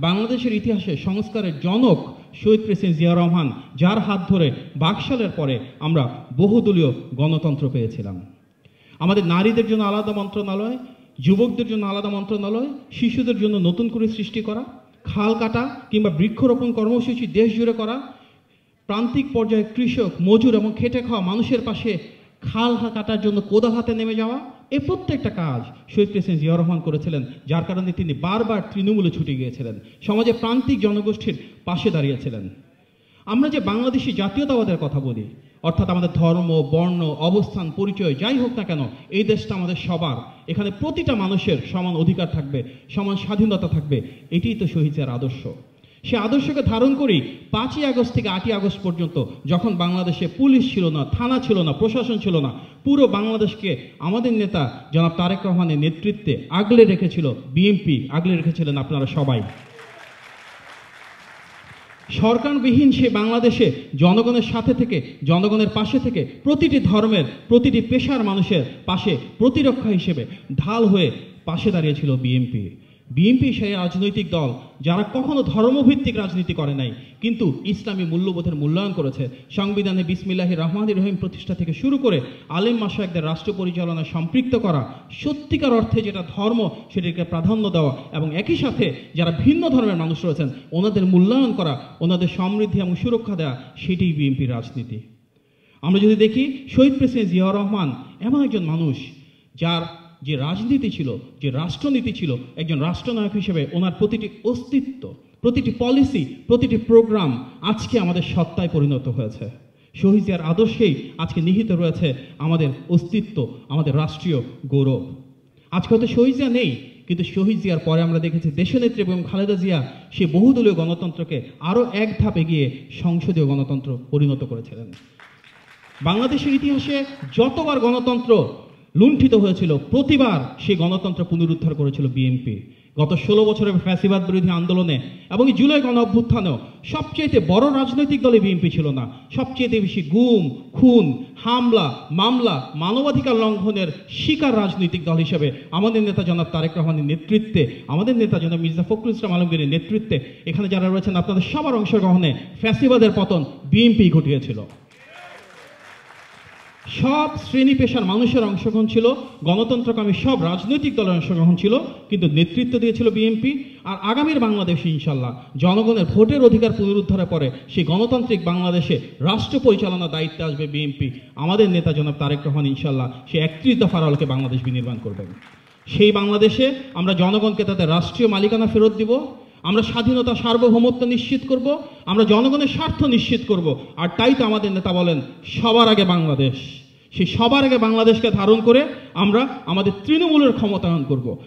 বাংলাদেশের ইতিহাসে সংস্কারের জনক শহীদ প্রেসিডেন্ট জিয়াউর রহমান, যার হাত ধরে বাকশালের পরে আমরা বহুদলীয় গণতন্ত্র পেয়েছিলাম। আমাদের নারীদের জন্য আলাদা মন্ত্রণালয়, যুবকদের জন্য আলাদা মন্ত্রণালয়, শিশুদের জন্য নতুন করে সৃষ্টি করা, খাল কাটা কিংবা বৃক্ষরোপণ কর্মসূচি দেশ জুড়ে করা, প্রান্তিক পর্যায়ে কৃষক, মজুর এবং খেটে খাওয়া মানুষের পাশে খাল কাটার জন্য কোদাল হাতে নেমে যাওয়া, এই প্রত্যেকটা কাজ শহীদ প্রেসিডেন্ট জিয়াউর রহমান করেছিলেন, যার কারণে তিনি বারবার তৃণমূলে ছুটে গিয়েছিলেন, সমাজে প্রান্তিক জনগোষ্ঠীর পাশে দাঁড়িয়েছিলেন। আমরা যে বাংলাদেশি জাতীয়তাবাদের কথা বলি, অর্থাৎ আমাদের ধর্ম, বর্ণ, অবস্থান, পরিচয় যাই হোক না কেন, এই দেশটা আমাদের সবার, এখানে প্রতিটা মানুষের সমান অধিকার থাকবে, সমান স্বাধীনতা থাকবে, এটিই তো শহীদ জিয়ার আদর্শ। সে আদর্শকে ধারণ করি 5ই আগস্ট থেকে 8ই আগস্ট পর্যন্ত, যখন বাংলাদেশে পুলিশ ছিল না, থানা ছিল না, প্রশাসন ছিল না, পুরো বাংলাদেশকে আমাদের নেতা জনাব তারেক রহমানের নেতৃত্বে আগলে রেখেছিল বিএনপি, আগলে রেখেছিলেন আপনারা সবাই। সরকারবিহীন সে বাংলাদেশে জনগণের সাথে থেকে, জনগণের পাশে থেকে, প্রতিটি ধর্মের, প্রতিটি পেশার মানুষের পাশে প্রতিরক্ষা হিসেবে ঢাল হয়ে পাশে দাঁড়িয়েছিল বিএনপি। বিএনপি সেই রাজনৈতিক দল যারা কখনো ধর্মভিত্তিক রাজনীতি করে নাই, কিন্তু ইসলামী মূল্যবোধের মূল্যায়ন করেছে। সংবিধানে বিসমিল্লাহির রহমানির রহিম প্রতিষ্ঠা থেকে শুরু করে আলেম মাশায়েখদের রাষ্ট্র পরিচালনায় সম্পৃক্ত করা, সত্যিকার অর্থে যেটা ধর্ম সেটিকে প্রাধান্য দেওয়া, এবং একই সাথে যারা ভিন্ন ধর্মের মানুষ রয়েছেন ওনাদের মূল্যায়ন করা, ওনাদের সমৃদ্ধি এবং সুরক্ষা দেওয়া, সেটিই বিএনপির রাজনীতি। আমরা যদি দেখি শহীদ প্রেসিডেন্ট জিয়াউর রহমান এমন একজন মানুষ যার যে রাজনীতি ছিল, যে রাষ্ট্রনীতি ছিল, একজন রাষ্ট্রনায়ক হিসেবে ওনার প্রতিটি অস্তিত্ব, প্রতিটি পলিসি, প্রতিটি প্রোগ্রাম আজকে আমাদের সত্তায় পরিণত হয়েছে। শহীদ জিয়ার আদর্শেই আজকে নিহিত রয়েছে আমাদের অস্তিত্ব, আমাদের রাষ্ট্রীয় গৌরব। আজকে হয়তো শহীদ জিয়া নেই, কিন্তু শহীদ জিয়ার পরে আমরা দেখেছি দেশনেত্রী এবং খালেদা জিয়া সে বহুদলীয় গণতন্ত্রকে আরও এক ধাপ এগিয়ে সংসদীয় গণতন্ত্র পরিণত করেছিলেন। বাংলাদেশের ইতিহাসে যতবার গণতন্ত্র লুণ্ঠিত হয়েছিল, প্রতিবার সেই গণতন্ত্র পুনরুদ্ধার করেছিল বিএনপি। গত 16 বছরের ফ্যাসিবাদ বিরোধী আন্দোলনে এবং জুলাই গণ অভ্যুত্থানেও সবচেয়ে বড় রাজনৈতিক দলে বিএনপি ছিল না। সবচেয়ে বেশি গুম, খুন, হামলা, মামলা, মানবাধিকার লঙ্ঘনের শিকার রাজনৈতিক দল হিসেবে আমাদের নেতা জনাব তারেক রহমানের নেতৃত্বে, আমাদের নেতা জনাব মির্জা ফখরুল ইসলাম আলমগীরের নেতৃত্বে, এখানে যারা রয়েছেন আপনাদের সবার অংশগ্রহণে ফ্যাসিবাদের পতন বিএনপি ঘটিয়েছিল। সব শ্রেণী পেশার মানুষের অংশগ্রহণ ছিল, গণতন্ত্রকামী সব রাজনৈতিক দলের অংশগ্রহণ ছিল, কিন্তু নেতৃত্ব দিয়েছিল বিএনপি। আর আগামীর বাংলাদেশে ইনশাল্লাহ জনগণের ভোটের অধিকার পুনরুদ্ধারের পরে সেই গণতান্ত্রিক বাংলাদেশে রাষ্ট্র পরিচালনার দায়িত্বে আসবে বিএনপি। আমাদের নেতা জনাব তারেক রহমান ইনশাল্লাহ সে 31 দফার আলোকে বাংলাদেশ বিনির্মাণ করবেন। সেই বাংলাদেশে আমরা জনগণকে তাদের রাষ্ট্রীয় মালিকানা ফেরত দিব, আমরা স্বাধীনতা, সার্বভৌমত্ব নিশ্চিত করব, আমরা জনগণের স্বার্থ নিশ্চিত করব। আর তাই তো আমাদের নেতা বলেন সবার আগে বাংলাদেশ। সেই সবার আগে বাংলাদেশকে ধারণ করে আমরা আমাদের তৃণমূলের ক্ষমতায়ন করব।